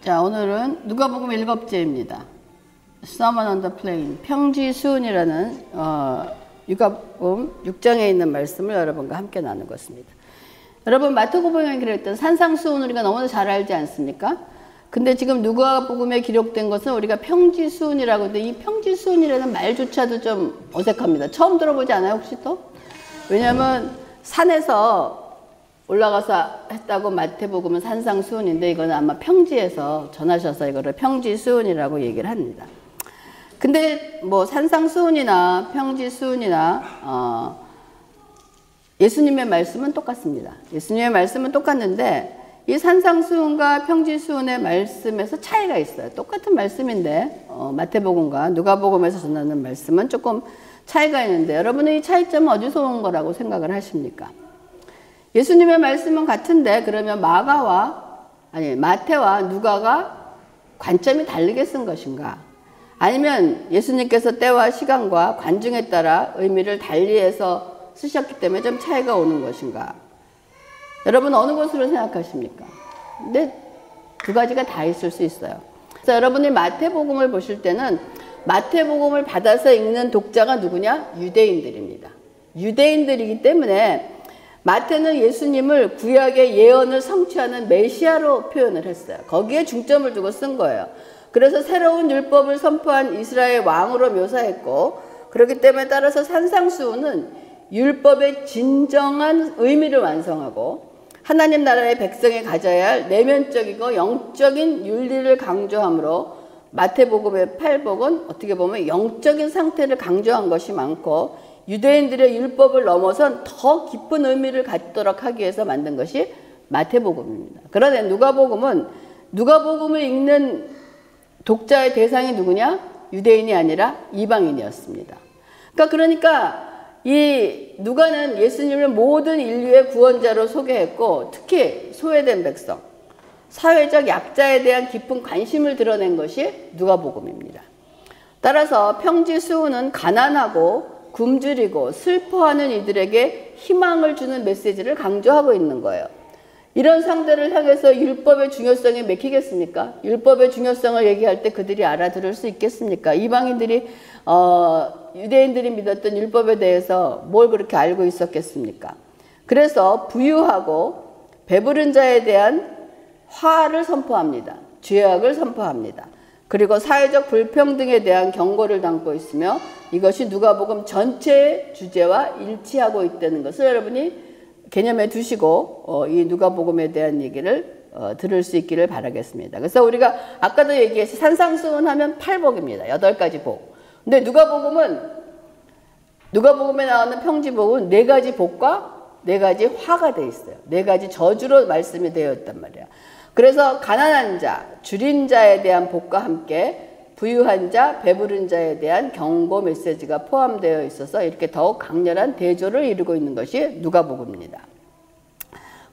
자, 오늘은 누가복음 7번째입니다. Sermon on the Plain, 평지수훈이라는 누가복음 6장에 있는 말씀을 여러분과 함께 나누겠습니다. 여러분, 마태복음에 기록된 산상수훈을 우리가 너무나 잘 알지 않습니까? 근데 지금 누가복음에 기록된 것은 우리가 평지수훈이라고 하는데, 이 평지수훈이라는 말조차도 좀 어색합니다. 처음 들어보지 않아요, 혹시 또? 왜냐면 산에서 올라가서 했다고 마태복음은 산상수훈인데, 이거는 아마 평지에서 전하셔서 이거를 평지수훈이라고 얘기를 합니다. 근데 뭐 산상수훈이나 평지수훈이나 예수님의 말씀은 똑같습니다. 예수님의 말씀은 똑같는데 이 산상수훈과 평지수훈의 말씀에서 차이가 있어요. 똑같은 말씀인데 마태복음과 누가복음에서 전하는 말씀은 조금 차이가 있는데, 여러분은 이 차이점은 어디서 온 거라고 생각을 하십니까? 예수님의 말씀은 같은데 그러면 마태와 누가가 관점이 다르게 쓴 것인가? 아니면 예수님께서 때와 시간과 관중에 따라 의미를 달리해서 쓰셨기 때문에 좀 차이가 오는 것인가? 여러분 어느 것으로 생각하십니까? 근데 두 가지가 다 있을 수 있어요. 그래서 여러분이 마태복음을 보실 때는 마태복음을 받아서 읽는 독자가 누구냐? 유대인들입니다. 유대인들이기 때문에 마태는 예수님을 구약의 예언을 성취하는 메시아로 표현을 했어요. 거기에 중점을 두고 쓴 거예요. 그래서 새로운 율법을 선포한 이스라엘 왕으로 묘사했고, 그렇기 때문에 따라서 산상수훈은 율법의 진정한 의미를 완성하고 하나님 나라의 백성이 가져야 할 내면적이고 영적인 윤리를 강조하므로, 마태복음의 8복은 어떻게 보면 영적인 상태를 강조한 것이 많고, 유대인들의 율법을 넘어선 더 깊은 의미를 갖도록 하기 위해서 만든 것이 마태복음입니다. 그런데 누가복음을 읽는 독자의 대상이 누구냐? 유대인이 아니라 이방인이었습니다. 그러니까 이 누가는 예수님을 모든 인류의 구원자로 소개했고, 특히 소외된 백성, 사회적 약자에 대한 깊은 관심을 드러낸 것이 누가복음입니다. 따라서 평지수훈은 가난하고 굶주리고 슬퍼하는 이들에게 희망을 주는 메시지를 강조하고 있는 거예요. 이런 상대를 향해서 율법의 중요성이 맥히겠습니까? 율법의 중요성을 얘기할 때 그들이 알아들을 수 있겠습니까? 이방인들이 유대인들이 믿었던 율법에 대해서 뭘 그렇게 알고 있었겠습니까? 그래서 부유하고 배부른 자에 대한 화를 선포합니다. 죄악을 선포합니다. 그리고 사회적 불평등에 대한 경고를 담고 있으며, 이것이 누가복음 전체의 주제와 일치하고 있다는 것을 여러분이 개념에 두시고 이 누가복음에 대한 얘기를 들을 수 있기를 바라겠습니다. 그래서 우리가 아까도 얘기했듯이 산상수훈 하면 8복입니다. 8가지 복. 근데 누가복음에 나오는 평지복은 4가지 복과 4가지 화가 되어 있어요. 4가지 저주로 말씀이 되어 있단 말이야. 그래서 가난한 자, 줄인 자에 대한 복과 함께 부유한 자, 배부른 자에 대한 경고 메시지가 포함되어 있어서 이렇게 더욱 강렬한 대조를 이루고 있는 것이 누가복음입니다.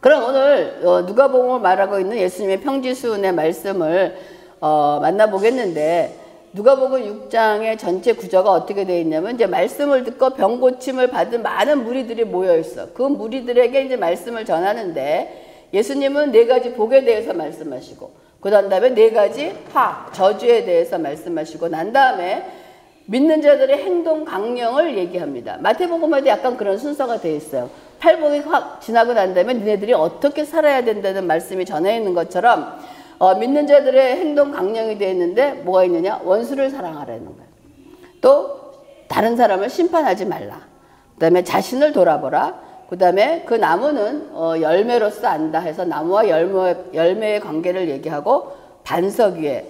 그럼 오늘 누가복음을 말하고 있는 예수님의 평지수훈의 말씀을 만나보겠는데, 누가복음 6장의 전체 구조가 어떻게 되어 있냐면, 이제 말씀을 듣고 병 고침을 받은 많은 무리들이 모여 있어. 그 무리들에게 이제 말씀을 전하는데, 예수님은 4가지 복에 대해서 말씀하시고, 그 다음에 4가지 저주에 대해서 말씀하시고, 난 다음에 믿는 자들의 행동 강령을 얘기합니다. 마태복음에도 약간 그런 순서가 되어 있어요. 8복이 확 지나고 난 다음에 니네들이 어떻게 살아야 된다는 말씀이 전해 있는 것처럼 믿는 자들의 행동 강령이 되어 있는데 뭐가 있느냐? 원수를 사랑하라는 거예요. 또 다른 사람을 심판하지 말라. 그 다음에 자신을 돌아보라. 그 다음에 그 나무는 열매로서 안다 해서 나무와 열매의 관계를 얘기하고, 반석 위에,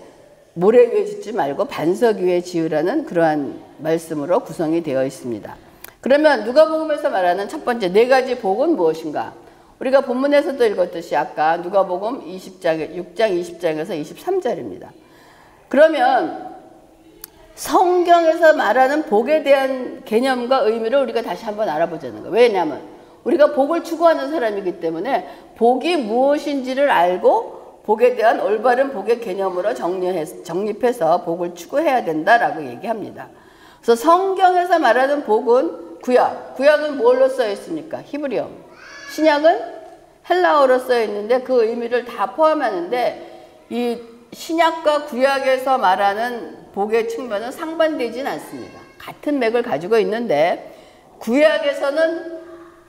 모래 위에 짓지 말고 반석 위에 지으라는 그러한 말씀으로 구성이 되어 있습니다. 그러면 누가복음에서 말하는 첫 번째 4가지 복은 무엇인가? 우리가 본문에서도 읽었듯이 아까 누가복음 6장 20장에서 23절입니다. 그러면 성경에서 말하는 복에 대한 개념과 의미를 우리가 다시 한번 알아보자는 거예요. 왜냐하면 우리가 복을 추구하는 사람이기 때문에 복이 무엇인지를 알고 복에 대한 올바른 복의 개념으로 정립해서 복을 추구해야 된다라고 얘기합니다. 그래서 성경에서 말하는 복은 구약은 뭘로 써 있습니까? 히브리어. 신약은 헬라어로 써 있는데 그 의미를 다 포함하는데, 이 신약과 구약에서 말하는 복의 측면은 상반되진 않습니다. 같은 맥을 가지고 있는데 구약에서는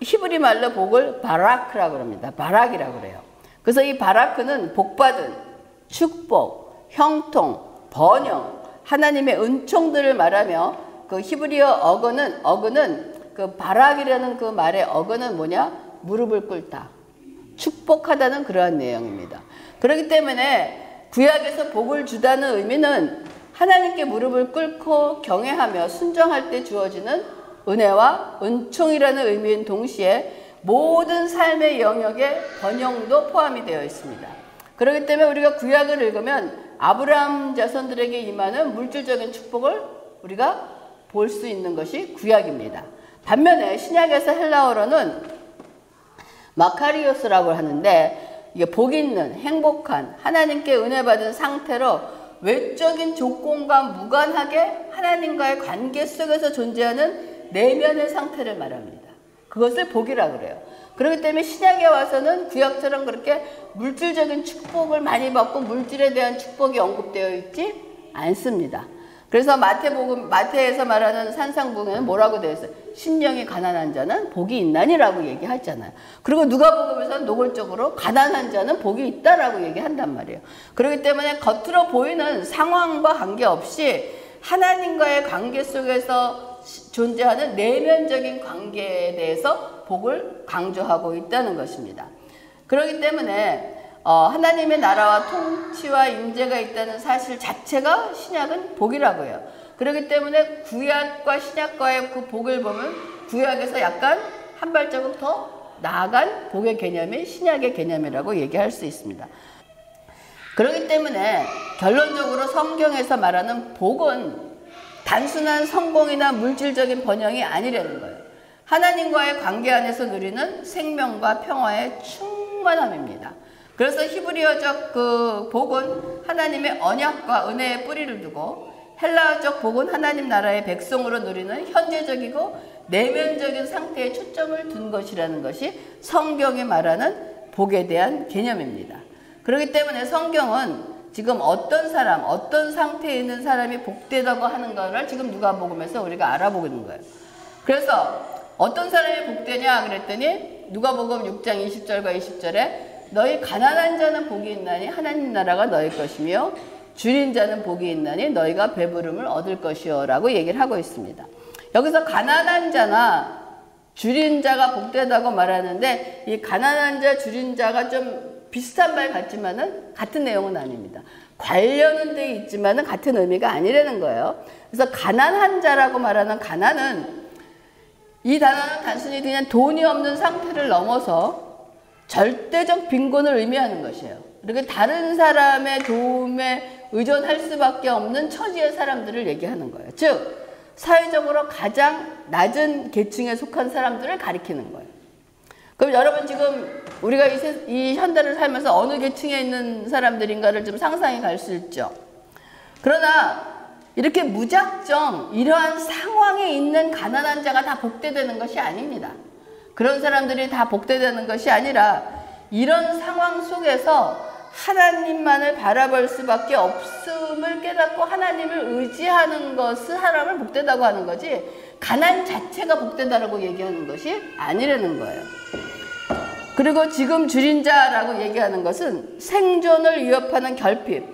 히브리 말로 복을 바라크라고 합니다. 바락이라고 그래요. 그래서 이 바라크는 복받은, 축복, 형통, 번영, 하나님의 은총들을 말하며 그 히브리어 어근은 그 바락이라는 그 말의 어근은 뭐냐? 무릎을 꿇다. 축복하다는 그러한 내용입니다. 그렇기 때문에 구약에서 복을 주다는 의미는 하나님께 무릎을 꿇고 경외하며 순종할 때 주어지는 은혜와 은총이라는 의미인 동시에 모든 삶의 영역에 번영도 포함이 되어 있습니다. 그렇기 때문에 우리가 구약을 읽으면 아브라함 자손들에게 임하는 물질적인 축복을 우리가 볼 수 있는 것이 구약입니다. 반면에 신약에서 헬라어로는 마카리오스라고 하는데 이게 복 있는, 행복한, 하나님께 은혜 받은 상태로 외적인 조건과 무관하게 하나님과의 관계 속에서 존재하는 내면의 상태를 말합니다. 그것을 복이라고 그래요. 그렇기 때문에 신약에 와서는 구약처럼 그렇게 물질적인 축복을 많이 받고 물질에 대한 축복이 언급되어 있지 않습니다. 그래서 마태에서 말하는 산상복음에는 뭐라고 되어 있어요? 심령이 가난한 자는 복이 있나니라고 얘기하잖아요. 그리고 누가복음에서는 노골적으로 가난한 자는 복이 있다라고 얘기한단 말이에요. 그렇기 때문에 겉으로 보이는 상황과 관계없이 하나님과의 관계 속에서 존재하는 내면적인 관계에 대해서 복을 강조하고 있다는 것입니다. 그렇기 때문에 하나님의 나라와 통치와 임재가 있다는 사실 자체가 신약은 복이라고 해요. 그렇기 때문에 구약과 신약과의 그 복을 보면 구약에서 약간 한 발자국 더 나아간 복의 개념이 신약의 개념이라고 얘기할 수 있습니다. 그렇기 때문에 결론적으로 성경에서 말하는 복은 단순한 성공이나 물질적인 번영이 아니라는 거예요. 하나님과의 관계 안에서 누리는 생명과 평화의 충만함입니다. 그래서 히브리어적 그 복은 하나님의 언약과 은혜의 뿌리를 두고 헬라어적 복은 하나님 나라의 백성으로 누리는 현재적이고 내면적인 상태에 초점을 둔 것이라는 것이 성경이 말하는 복에 대한 개념입니다. 그렇기 때문에 성경은 지금 어떤 사람, 어떤 상태에 있는 사람이 복되다고 하는 것을 지금 누가복음에서 우리가 알아보는 거예요. 그래서 어떤 사람이 복되냐 그랬더니 누가복음 6장 20절과 20절에 너희 가난한 자는 복이 있나니 하나님 나라가 너희 것이며 줄인 자는 복이 있나니 너희가 배부름을 얻을 것이요 라고 얘기를 하고 있습니다. 여기서 가난한 자나 줄인 자가 복되다고 말하는데 이 가난한 자, 줄인 자가 좀 비슷한 말 같지만은 같은 내용은 아닙니다. 관련은 돼 있지만은 같은 의미가 아니라는 거예요. 그래서 가난한 자라고 말하는 가난은 이 단어는 단순히 그냥 돈이 없는 상태를 넘어서 절대적 빈곤을 의미하는 것이에요. 이렇게 다른 사람의 도움에 의존할 수밖에 없는 처지의 사람들을 얘기하는 거예요. 즉 사회적으로 가장 낮은 계층에 속한 사람들을 가리키는 거예요. 그럼 여러분 지금 우리가 이 현대를 살면서 어느 계층에 있는 사람들인가를 좀 상상이 갈 수 있죠. 그러나 이렇게 무작정 이러한 상황에 있는 가난한 자가 다 복되되는 것이 아닙니다. 그런 사람들이 다 복되되는 것이 아니라 이런 상황 속에서 하나님만을 바라볼 수밖에 없음을 깨닫고 하나님을 의지하는 것을 사람을 복되다고 하는 거지 가난 자체가 복되다라고 얘기하는 것이 아니라는 거예요. 그리고 지금 줄인 자라고 얘기하는 것은 생존을 위협하는 결핍,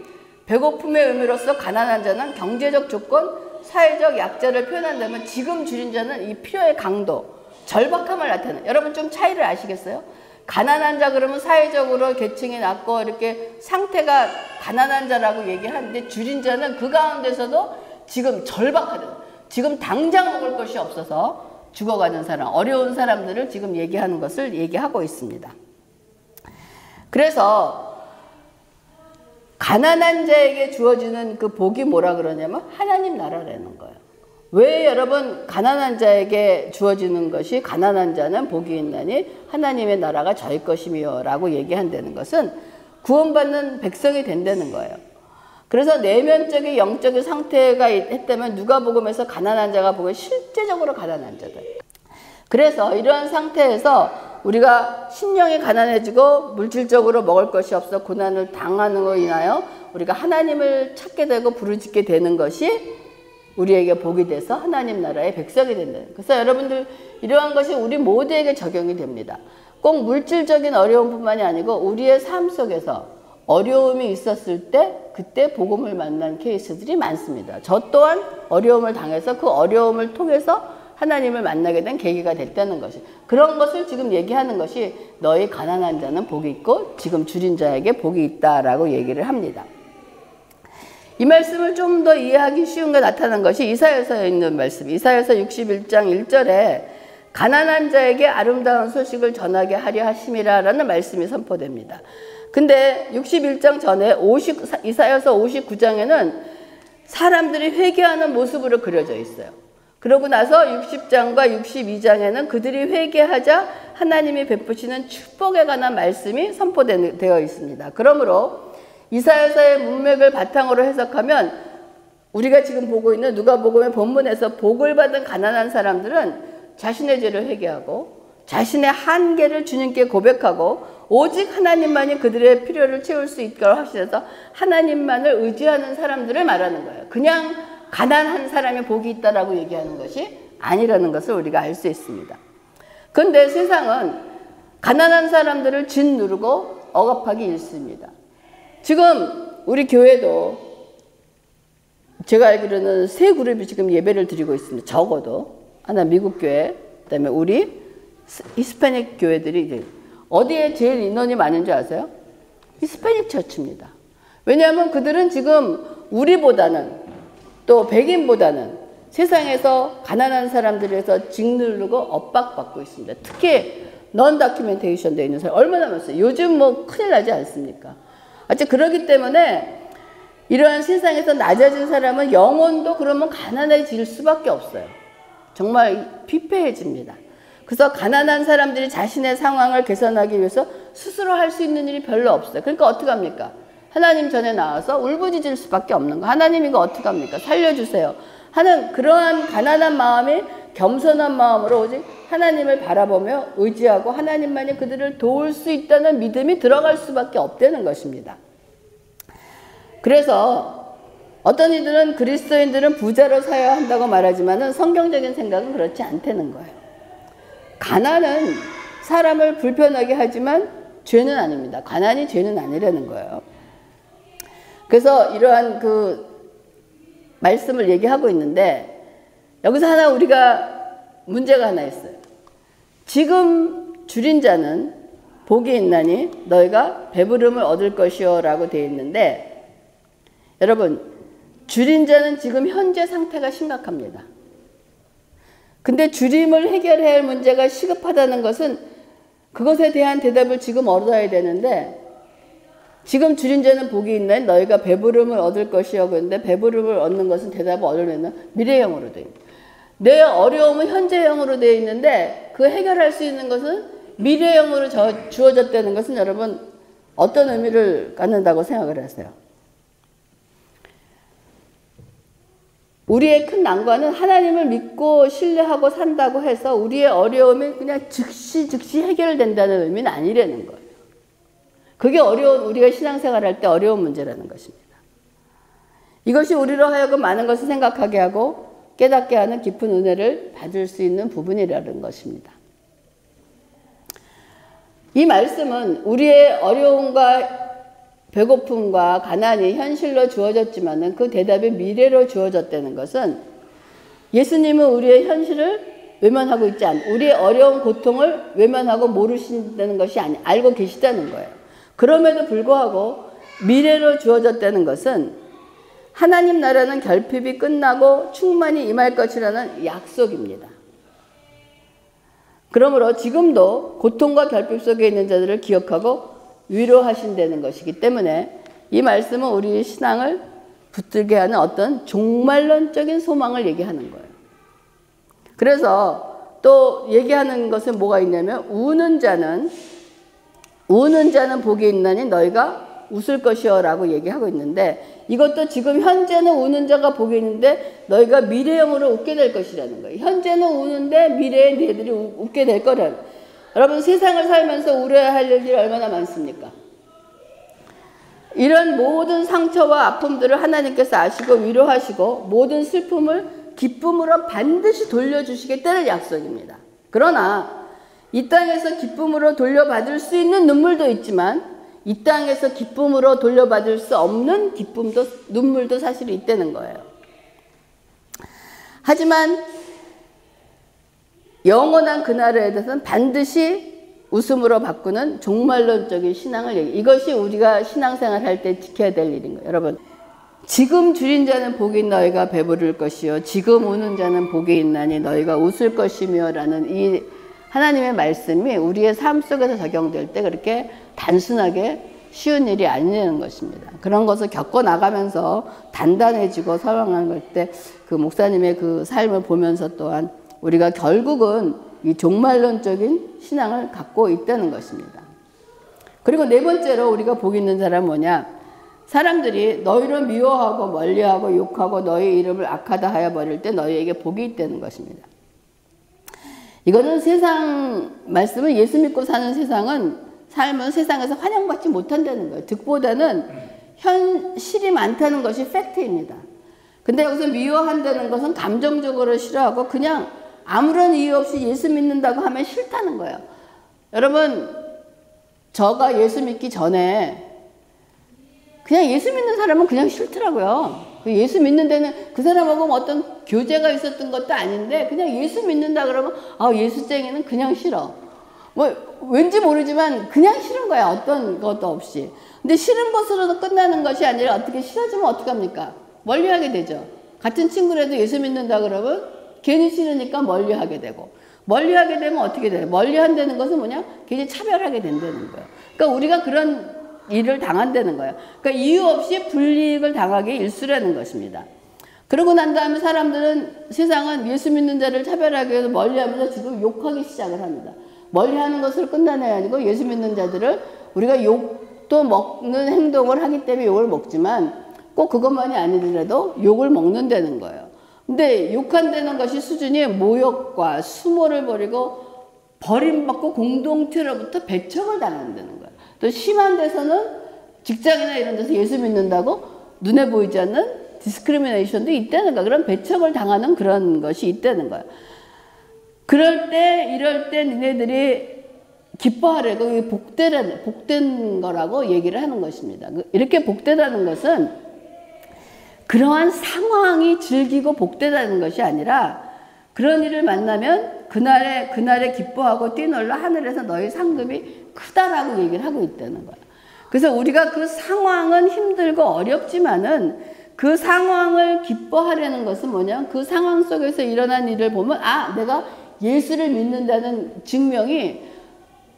배고픔의 의미로서 가난한 자는 경제적 조건, 사회적 약자를 표현한다면 지금 줄인 자는 이 필요의 강도, 절박함을 나타내는. 여러분 좀 차이를 아시겠어요? 가난한 자 그러면 사회적으로 계층이 낮고 이렇게 상태가 가난한 자라고 얘기하는데 줄인 자는 그 가운데서도 지금 절박하다. 지금 당장 먹을 것이 없어서 죽어가는 사람, 어려운 사람들을 지금 얘기하는 것을 얘기하고 있습니다. 그래서 가난한 자에게 주어지는 그 복이 뭐라 그러냐면 하나님 나라라는 거예요. 왜 여러분 가난한 자에게 주어지는 것이 가난한 자는 복이 있나니 하나님의 나라가 저희 것이며 라고 얘기한다는 것은 구원받는 백성이 된다는 거예요. 그래서 내면적인 영적인 상태가 있다면 누가복음에서 가난한 자가 보면 실제적으로 가난한 자들. 그래서 이러한 상태에서 우리가 심령이 가난해지고 물질적으로 먹을 것이 없어 고난을 당하는 것으로 인하여 우리가 하나님을 찾게 되고 부르짖게 되는 것이 우리에게 복이 돼서 하나님 나라의 백성이 된다는. 그래서 여러분들 이러한 것이 우리 모두에게 적용이 됩니다. 꼭 물질적인 어려움뿐만이 아니고 우리의 삶 속에서 어려움이 있었을 때 그때 복음을 만난 케이스들이 많습니다. 저 또한 어려움을 당해서 그 어려움을 통해서 하나님을 만나게 된 계기가 됐다는 것이, 그런 것을 지금 얘기하는 것이 너희 가난한 자는 복이 있고 지금 줄인 자에게 복이 있다라고 얘기를 합니다. 이 말씀을 좀 더 이해하기 쉬운 게 나타난 것이 이사야서에 있는 말씀, 이사야서 61장 1절에 가난한 자에게 아름다운 소식을 전하게 하려 하심이라 라는 말씀이 선포됩니다. 근데 61장 전에 이사야서 59장에는 사람들이 회개하는 모습으로 그려져 있어요. 그러고 나서 60장과 62장에는 그들이 회개하자 하나님이 베푸시는 축복에 관한 말씀이 선포되어 있습니다. 그러므로 이사야서의 문맥을 바탕으로 해석하면 우리가 지금 보고 있는 누가복음의 본문에서 복을 받은 가난한 사람들은 자신의 죄를 회개하고 자신의 한계를 주님께 고백하고 오직 하나님만이 그들의 필요를 채울 수 있도록 하셔서 하나님만을 의지하는 사람들을 말하는 거예요. 그냥 가난한 사람이 복이 있다라고 얘기하는 것이 아니라는 것을 우리가 알 수 있습니다. 그런데 세상은 가난한 사람들을 짓누르고 억압하기 일쑤입니다. 지금 우리 교회도 제가 알기로는 세 그룹이 지금 예배를 드리고 있습니다. 적어도 하나 미국 교회, 그다음에 우리 히스패닉 교회들이 이제 어디에 제일 인원이 많은 줄 아세요? 히스패닉 처치입니다. 왜냐하면 그들은 지금 우리보다는 또 백인보다는 세상에서 가난한 사람들에서 짓누르고 엇박받고 있습니다. 특히 넌 다큐멘테이션 되어 있는 사람 얼마나 많았어요. 요즘 뭐 큰일 나지 않습니까? 어째 그러기 때문에 이러한 세상에서 낮아진 사람은 영혼도 그러면 가난해질 수밖에 없어요. 정말 피폐해집니다. 그래서 가난한 사람들이 자신의 상황을 개선하기 위해서 스스로 할 수 있는 일이 별로 없어요. 그러니까 어떻게 합니까? 하나님 전에 나와서 울부짖을 수밖에 없는 거. 하나님 이거 어떻게 합니까? 살려주세요 하는 그러한 가난한 마음이 겸손한 마음으로 오직 하나님을 바라보며 의지하고 하나님만이 그들을 도울 수 있다는 믿음이 들어갈 수밖에 없다는 것입니다. 그래서 어떤 이들은 그리스도인들은 부자로 살아야 한다고 말하지만 성경적인 생각은 그렇지 않다는 거예요. 가난은 사람을 불편하게 하지만 죄는 아닙니다. 가난이 죄는 아니라는 거예요. 그래서 이러한 그 말씀을 얘기하고 있는데 여기서 하나 우리가 문제가 하나 있어요. 지금 줄인 자는 복이 있나니 너희가 배부름을 얻을 것이요 라고 되어 있는데, 여러분 줄인 자는 지금 현재 상태가 심각합니다. 근데 줄임을 해결해야 할 문제가 시급하다는 것은 그것에 대한 대답을 지금 얻어야 되는데, 지금 줄인 자는 복이 있나니 너희가 배부름을 얻을 것이요. 그런데 배부름을 얻는 것은 대답을 얻으려면 미래형으로 되어 있습니다. 내 어려움은 현재형으로 되어 있는데 그 해결할 수 있는 것은 미래형으로 주어졌다는 것은 여러분 어떤 의미를 갖는다고 생각을 하세요? 우리의 큰 난관은 하나님을 믿고 신뢰하고 산다고 해서 우리의 어려움이 그냥 즉시 해결된다는 의미는 아니라는 거예요. 그게 우리가 신앙생활할 때 어려운 문제라는 것입니다. 이것이 우리로 하여금 많은 것을 생각하게 하고 깨닫게 하는 깊은 은혜를 받을 수 있는 부분이라는 것입니다. 이 말씀은 우리의 어려움과 배고픔과 가난이 현실로 주어졌지만 그 대답이 미래로 주어졌다는 것은 예수님은 우리의 현실을 외면하고 있지 않고 우리의 어려운 고통을 외면하고 모르신다는 것이 아니 알고 계시다는 거예요. 그럼에도 불구하고 미래로 주어졌다는 것은 하나님 나라는 결핍이 끝나고 충만히 임할 것이라는 약속입니다. 그러므로 지금도 고통과 결핍 속에 있는 자들을 기억하고 위로하신다는 것이기 때문에 이 말씀은 우리의 신앙을 붙들게 하는 어떤 종말론적인 소망을 얘기하는 거예요. 그래서 또 얘기하는 것은 뭐가 있냐면 우는 자는 복이 있나니 너희가 웃을 것이요 라고 얘기하고 있는데, 이것도 지금 현재는 우는 자가 복이 있는데 너희가 미래형으로 웃게 될 것이라는 거예요. 현재는 우는데 미래에 너희들이 웃게 될 거라는. 여러분 세상을 살면서 울어야 할 일이 얼마나 많습니까? 이런 모든 상처와 아픔들을 하나님께서 아시고 위로하시고 모든 슬픔을 기쁨으로 반드시 돌려주시겠다는 약속입니다. 그러나 이 땅에서 기쁨으로 돌려받을 수 있는 눈물도 있지만 이 땅에서 기쁨으로 돌려받을 수 없는 기쁨도 눈물도 사실 있다는 거예요. 하지만 영원한 그날에 대해서는 반드시 웃음으로 바꾸는 종말론적인 신앙을 이것이 우리가 신앙생활 할 때 지켜야 될 일인 거예요. 여러분, 지금 줄인 자는 복이 너희가 배부를 것이요 지금 우는 자는 복이 있나니 너희가 웃을 것이며 라는 이 하나님의 말씀이 우리의 삶 속에서 적용될 때 그렇게 단순하게 쉬운 일이 아니라는 것입니다. 그런 것을 겪어나가면서 단단해지고 설명할 때 그 목사님의 그 삶을 보면서 또한 우리가 결국은 이 종말론적인 신앙을 갖고 있다는 것입니다. 그리고 네 번째로 우리가 복 있는 사람은 뭐냐? 사람들이 너희를 미워하고 멀리하고 욕하고 너희 이름을 악하다 하여 버릴 때 너희에게 복이 있다는 것입니다. 이거는 세상 말씀은 예수 믿고 사는 삶은 세상에서 환영받지 못한다는 거예요. 득보다는 현실이 많다는 것이 팩트입니다. 근데 여기서 미워한다는 것은 감정적으로 싫어하고 그냥 아무런 이유 없이 예수 믿는다고 하면 싫다는 거예요. 여러분, 저가 예수 믿기 전에 그냥 예수 믿는 사람은 그냥 싫더라고요. 예수 믿는 데는 그 사람하고 어떤 교제가 있었던 것도 아닌데 그냥 예수 믿는다 그러면 예수쟁이는 그냥 싫어. 왠지 모르지만 그냥 싫은 거야. 어떤 것도 없이. 근데 싫은 것으로도 끝나는 것이 아니라 어떻게 싫어지면 어떡합니까? 멀리하게 되죠. 같은 친구라도 예수 믿는다 그러면 괜히 싫으니까 멀리하게 되고 멀리하게 되면 어떻게 돼요? 멀리한다는 것은 뭐냐? 괜히 차별하게 된다는 거예요. 그러니까 우리가 그런 일을 당한다는 거예요. 그러니까 이유 없이 불이익을 당하기 일쑤라는 것입니다. 그러고 난 다음에 사람들은 세상은 예수 믿는 자를 차별하기 위해서 멀리하면서 지금 욕하기 시작을 합니다. 멀리하는 것을 끝내야 아니고 예수 믿는 자들을 우리가 욕도 먹는 행동을 하기 때문에 욕을 먹지만 꼭 그것만이 아니더라도 욕을 먹는다는 거예요. 근데 욕한다는 것이 수준이 모욕과 수모를 벌이고 버림받고 공동체로부터 배척을 당한다는 거예요. 또 심한 데서는 직장이나 이런 데서 예수 믿는다고 눈에 보이지 않는 디스크리미네이션도 있다는 거예요. 그런 배척을 당하는 그런 것이 있다는 거예요. 이럴 때 니네들이 기뻐하려고 복된 거라고 얘기를 하는 것입니다. 이렇게 복되다는 것은 그러한 상황이 즐기고 복되다는 것이 아니라 그런 일을 만나면 그날에 기뻐하고 뛰놀라 하늘에서 너희 상급이 크다라고 얘기를 하고 있다는 거야. 그래서 우리가 그 상황은 힘들고 어렵지만은 그 상황을 기뻐하려는 것은 뭐냐? 그 상황 속에서 일어난 일을 보면 내가 예수를 믿는다는 증명이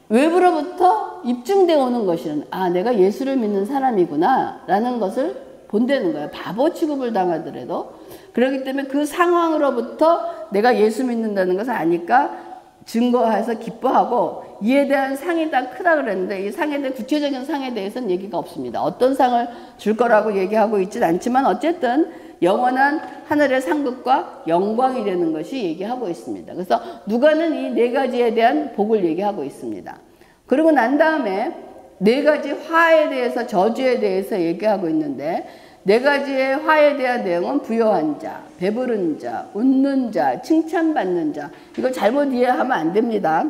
외부로부터 입증되어 오는 것이는 내가 예수를 믿는 사람이구나 라는 것을 본다는 거예요. 바보 취급을 당하더라도. 그렇기 때문에 그 상황으로부터 내가 예수 믿는다는 것을 아니까 증거해서 기뻐하고 이에 대한 상이 다 크다 그랬는데 이 상에 대한 구체적인 상에 대해서는 얘기가 없습니다. 어떤 상을 줄 거라고 얘기하고 있진 않지만 어쨌든 영원한 하늘의 상급과 영광이 되는 것이 얘기하고 있습니다. 그래서 누가는 이 네 가지에 대한 복을 얘기하고 있습니다. 그리고 난 다음에 네 가지 화에 대해서 저주에 대해서 얘기하고 있는데 네 가지의 화에 대한 내용은 부요한 자, 배부른 자, 웃는 자, 칭찬받는 자. 이걸 잘못 이해하면 안 됩니다.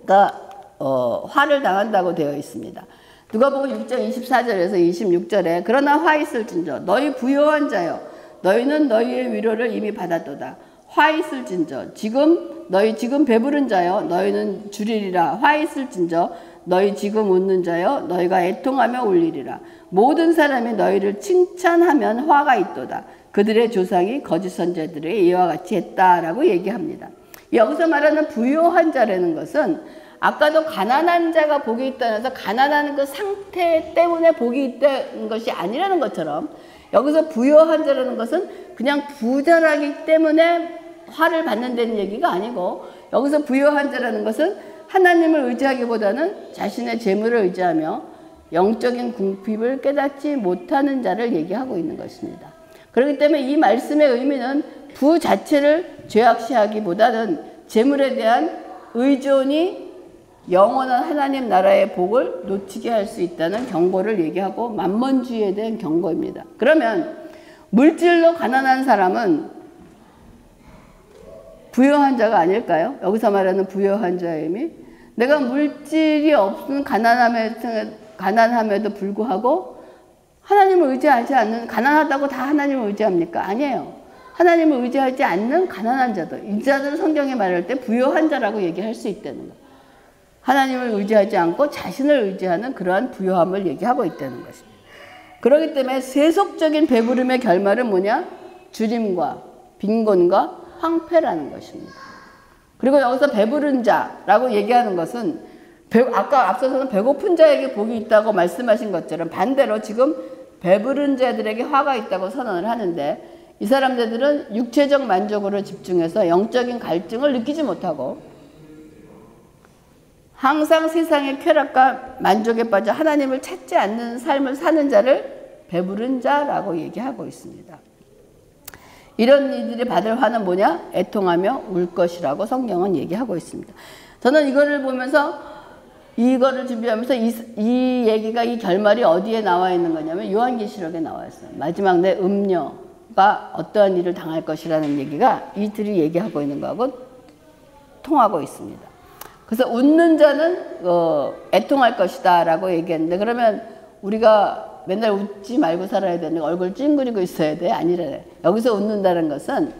그러니까 화를 당한다고 되어 있습니다. 누가복음 6장 24절에서 26절에 그러나 화 있을진저 너희 부요한 자여 너희는 너희의 위로를 이미 받았도다. 화 있을진저 너희 지금 배부른 자여 너희는 주리리라. 화 있을진저 너희 지금 웃는 자여 너희가 애통하며 울리리라. 모든 사람이 너희를 칭찬하면 화가 있도다. 그들의 조상이 거짓 선지자들에게 이와 같이 했다라고 얘기합니다. 여기서 말하는 부요한 자라는 것은 아까도 가난한 자가 복이 있다는 해서 가난한 그 상태 때문에 복이 있다는 것이 아니라는 것처럼 여기서 부요한 자라는 것은 그냥 부자라기 때문에 화를 받는다는 얘기가 아니고 여기서 부요한 자라는 것은 하나님을 의지하기보다는 자신의 재물을 의지하며 영적인 궁핍을 깨닫지 못하는 자를 얘기하고 있는 것입니다. 그렇기 때문에 이 말씀의 의미는 부 자체를 죄악시하기보다는 재물에 대한 의존이 영원한 하나님 나라의 복을 놓치게 할 수 있다는 경고를 얘기하고 만몬주의에 대한 경고입니다. 그러면 물질로 가난한 사람은 부유한 자가 아닐까요? 여기서 말하는 부유한 자의 의미, 내가 물질이 없는 가난함에도 불구하고 하나님을 의지하지 않는, 가난하다고 다 하나님을 의지합니까? 아니에요. 하나님을 의지하지 않는 가난한 자들, 이 자들은 성경에 말할 때 부유한 자라고 얘기할 수 있다는 거예요. 하나님을 의지하지 않고 자신을 의지하는 그러한 부유함을 얘기하고 있다는 것입니다. 그렇기 때문에 세속적인 배부름의 결말은 뭐냐? 주림과 빈곤과 황폐라는 것입니다. 그리고 여기서 배부른 자라고 얘기하는 것은 아까 앞서서는 배고픈 자에게 복이 있다고 말씀하신 것처럼 반대로 지금 배부른 자들에게 화가 있다고 선언을 하는데, 이 사람들은 육체적 만족으로 집중해서 영적인 갈증을 느끼지 못하고 항상 세상의 쾌락과 만족에 빠져 하나님을 찾지 않는 삶을 사는 자를 배부른 자라고 얘기하고 있습니다. 이런 이들이 받을 화는 뭐냐? 애통하며 울 것이라고 성경은 얘기하고 있습니다. 저는 이거를 보면서, 이거를 준비하면서 이 얘기가, 이 결말이 어디에 나와 있는 거냐면 요한계시록에 나와 있어요. 마지막 내 음녀가 어떠한 일을 당할 것이라는 얘기가 이들이 얘기하고 있는 거하고 통하고 있습니다. 그래서 웃는 자는 애통할 것이다 라고 얘기했는데, 그러면 우리가 맨날 웃지 말고 살아야 되는, 얼굴 찡그리고 있어야 돼? 아니래. 여기서 웃는다는 것은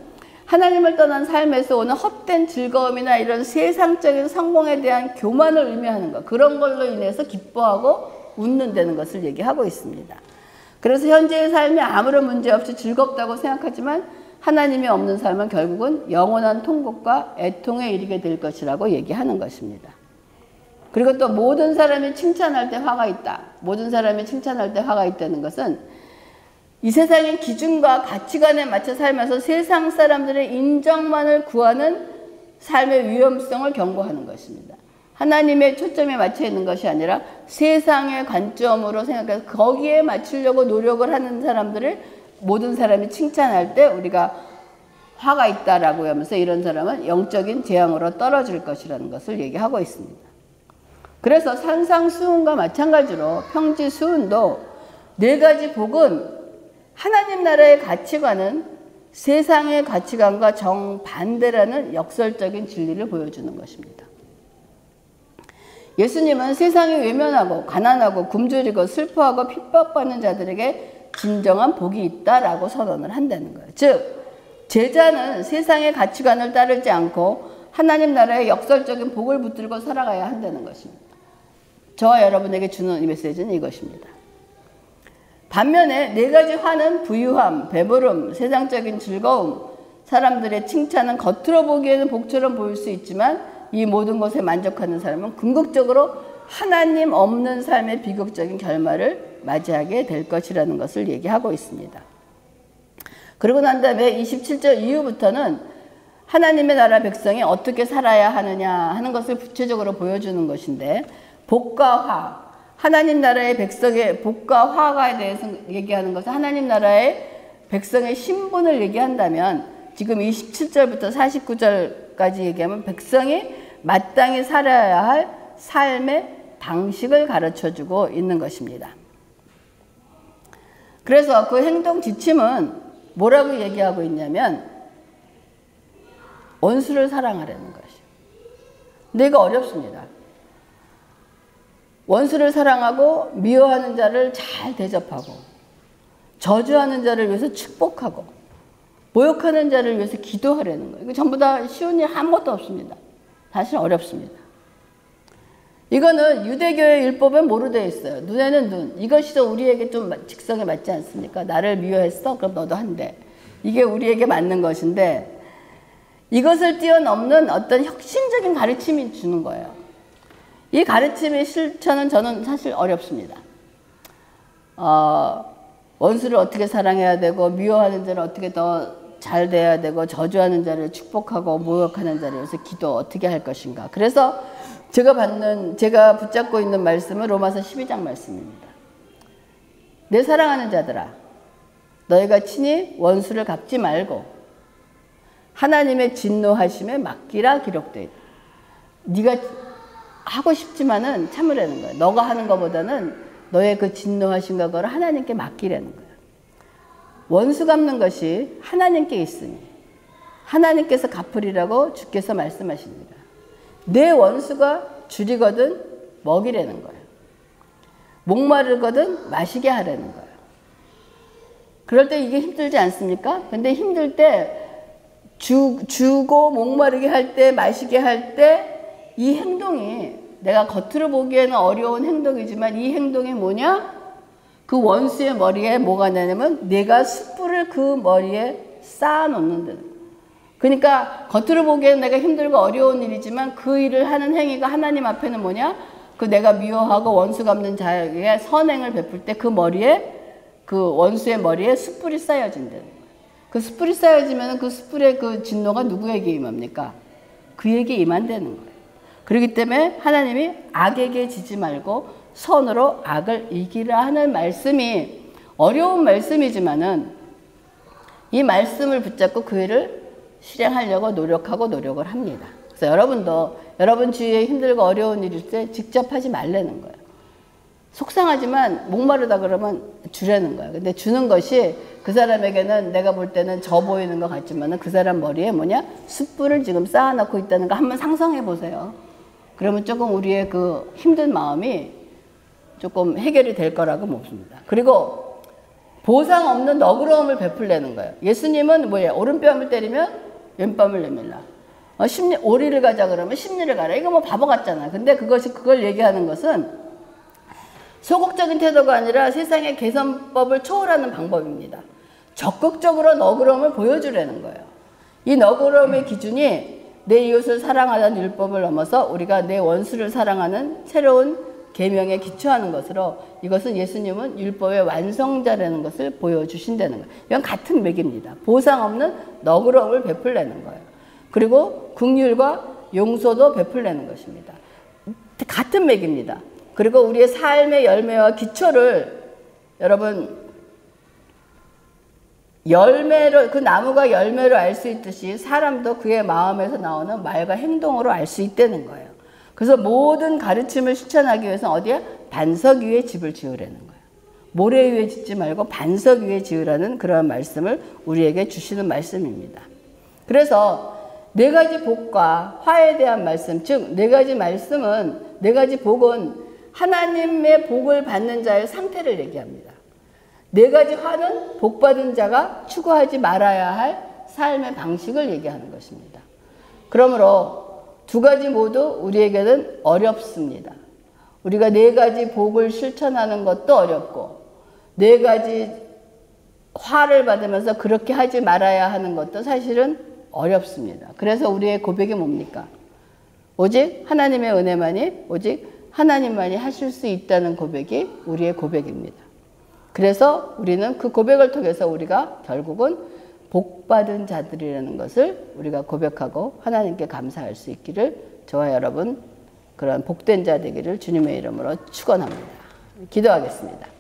하나님을 떠난 삶에서 오는 헛된 즐거움이나 이런 세상적인 성공에 대한 교만을 의미하는 것, 그런 걸로 인해서 기뻐하고 웃는다는 것을 얘기하고 있습니다. 그래서 현재의 삶이 아무런 문제 없이 즐겁다고 생각하지만 하나님이 없는 삶은 결국은 영원한 통곡과 애통에 이르게 될 것이라고 얘기하는 것입니다. 그리고 또 모든 사람이 칭찬할 때 화가 있다. 모든 사람이 칭찬할 때 화가 있다는 것은 이 세상의 기준과 가치관에 맞춰 살면서 세상 사람들의 인정만을 구하는 삶의 위험성을 경고하는 것입니다. 하나님의 초점에 맞춰 있는 것이 아니라 세상의 관점으로 생각해서 거기에 맞추려고 노력을 하는 사람들을 모든 사람이 칭찬할 때 우리가 화가 있다라고 하면서 이런 사람은 영적인 재앙으로 떨어질 것이라는 것을 얘기하고 있습니다. 그래서 산상수훈과 마찬가지로 평지수훈도 네 가지 복은 하나님 나라의 가치관은 세상의 가치관과 정반대라는 역설적인 진리를 보여주는 것입니다. 예수님은 세상이 외면하고 가난하고 굶주리고 슬퍼하고 핍박받는 자들에게 진정한 복이 있다라고 선언을 한다는 거예요. 즉 제자는 세상의 가치관을 따르지 않고 하나님 나라의 역설적인 복을 붙들고 살아가야 한다는 것입니다. 저와 여러분에게 주는 이 메시지는 이것입니다. 반면에 네 가지 화는 부유함, 배부름, 세상적인 즐거움, 사람들의 칭찬은 겉으로 보기에는 복처럼 보일 수 있지만 이 모든 것에 만족하는 사람은 궁극적으로 하나님 없는 삶의 비극적인 결말을 맞이하게 될 것이라는 것을 얘기하고 있습니다. 그러고 난 다음에 27절 이후부터는 하나님의 나라 백성이 어떻게 살아야 하느냐 하는 것을 구체적으로 보여주는 것인데, 복과 화, 하나님 나라의 백성의 복과 화에 대해서 얘기하는 것은 하나님 나라의 백성의 신분을 얘기한다면, 지금 27절부터 49절까지 얘기하면 백성이 마땅히 살아야 할 삶의 방식을 가르쳐주고 있는 것입니다. 그래서 그 행동 지침은 뭐라고 얘기하고 있냐면 원수를 사랑하라는 것이에요. 근데 이거 어렵습니다. 원수를 사랑하고 미워하는 자를 잘 대접하고 저주하는 자를 위해서 축복하고 모욕하는 자를 위해서 기도하라는 거예요. 이거 전부 다 쉬운 일 아무것도 없습니다. 사실 어렵습니다. 이거는 유대교의 율법에 뭐로 되어 있어요? 눈에는 눈. 이것이 우리에게 좀 직성에 맞지 않습니까? 나를 미워했어? 그럼 너도 한대. 이게 우리에게 맞는 것인데 이것을 뛰어넘는 어떤 혁신적인 가르침이 주는 거예요. 이 가르침의 실천은 저는 사실 어렵습니다. 원수를 어떻게 사랑해야 되고 미워하는 자를 어떻게 더 잘 대해야 되고 저주하는 자를 축복하고 모욕하는 자를 위해서 기도 어떻게 할 것인가. 그래서 제가 붙잡고 있는 말씀은 로마서 12장 말씀입니다. 내 사랑하는 자들아, 너희가 친히 원수를 갚지 말고 하나님의 진노하심에 맡기라 기록되어 있다. 네가 하고 싶지만은 참으라는 거예요. 너가 하는 것보다는 너의 그 진노하신 그거를 하나님께 맡기라는 거예요. 원수 갚는 것이 하나님께 있으니 하나님께서 갚으리라고 주께서 말씀하십니다. 내 원수가 줄이거든 먹이라는 거예요. 목마르거든 마시게 하라는 거예요. 그럴 때 이게 힘들지 않습니까? 근데 힘들 때 주고 목마르게 할 때 마시게 할 때 이 행동이 내가 겉으로 보기에는 어려운 행동이지만 이 행동이 뭐냐? 그 원수의 머리에 뭐가 나냐면 내가 숯불을 그 머리에 쌓아놓는다. 그러니까 겉으로 보기에는 내가 힘들고 어려운 일이지만 그 일을 하는 행위가 하나님 앞에는 뭐냐? 그 내가 미워하고 원수 갚는 자에게 선행을 베풀 때 그 머리에 그 원수의 머리에 숯불이 쌓여진다는 거예요. 그 숯불이 쌓여지면 그 숯불의 그 진노가 누구에게 임합니까? 그에게 임한다는 거예요. 그렇기 때문에 하나님이 악에게 지지 말고 선으로 악을 이기라 하는 말씀이 어려운 말씀이지만은 이 말씀을 붙잡고 그 일을 실행하려고 노력을 합니다. 그래서 여러분도 여러분 주위에 힘들고 어려운 일일 때 직접 하지 말라는 거예요. 속상하지만 목마르다 그러면 주라는 거예요. 근데 주는 것이 그 사람에게는 내가 볼 때는 져 보이는 것 같지만 그 사람 머리에 뭐냐? 숯불을 지금 쌓아놓고 있다는 거 한번 상상해 보세요. 그러면 조금 우리의 그 힘든 마음이 조금 해결이 될 거라고 봅니다. 그리고 보상 없는 너그러움을 베풀려는 거예요. 예수님은 뭐예요? 오른뺨을 때리면 왼뺨을 내밀라. 오리를 가자 그러면 십리를 가라. 이거 뭐 바보 같잖아. 근데 그걸 얘기하는 것은 소극적인 태도가 아니라 세상의 개선법을 초월하는 방법입니다. 적극적으로 너그러움을 보여주려는 거예요. 이 너그러움의 기준이 내 이웃을 사랑하라는 율법을 넘어서 우리가 내 원수를 사랑하는 새로운 계명에 기초하는 것으로 이것은 예수님은 율법의 완성자라는 것을 보여주신다는 거예요. 이건 같은 맥입니다. 보상 없는 너그러움을 베풀려는 거예요. 그리고 긍휼과 용서도 베풀려는 것입니다. 같은 맥입니다. 그리고 우리의 삶의 열매와 기초를 여러분 열매로 그 나무가 열매로 알 수 있듯이 사람도 그의 마음에서 나오는 말과 행동으로 알 수 있다는 거예요. 그래서 모든 가르침을 실천하기 위해서는 어디에? 반석 위에 집을 지으라는 거예요. 모래 위에 짓지 말고 반석 위에 지으라는 그러한 말씀을 우리에게 주시는 말씀입니다. 그래서 네 가지 복과 화에 대한 말씀, 즉 네 가지 말씀은 네 가지 복은 하나님의 복을 받는 자의 상태를 얘기합니다. 네 가지 화는 복받은 자가 추구하지 말아야 할 삶의 방식을 얘기하는 것입니다. 그러므로 두 가지 모두 우리에게는 어렵습니다. 우리가 네 가지 복을 실천하는 것도 어렵고 네 가지 화를 받으면서 그렇게 하지 말아야 하는 것도 사실은 어렵습니다. 그래서 우리의 고백이 뭡니까? 오직 하나님의 은혜만이 오직 하나님만이 하실 수 있다는 고백이 우리의 고백입니다. 그래서 우리는 그 고백을 통해서 우리가 결국은 복받은 자들이라는 것을 우리가 고백하고 하나님께 감사할 수 있기를 저와 여러분 그런 복된 자 되기를 주님의 이름으로 축원합니다. 기도하겠습니다.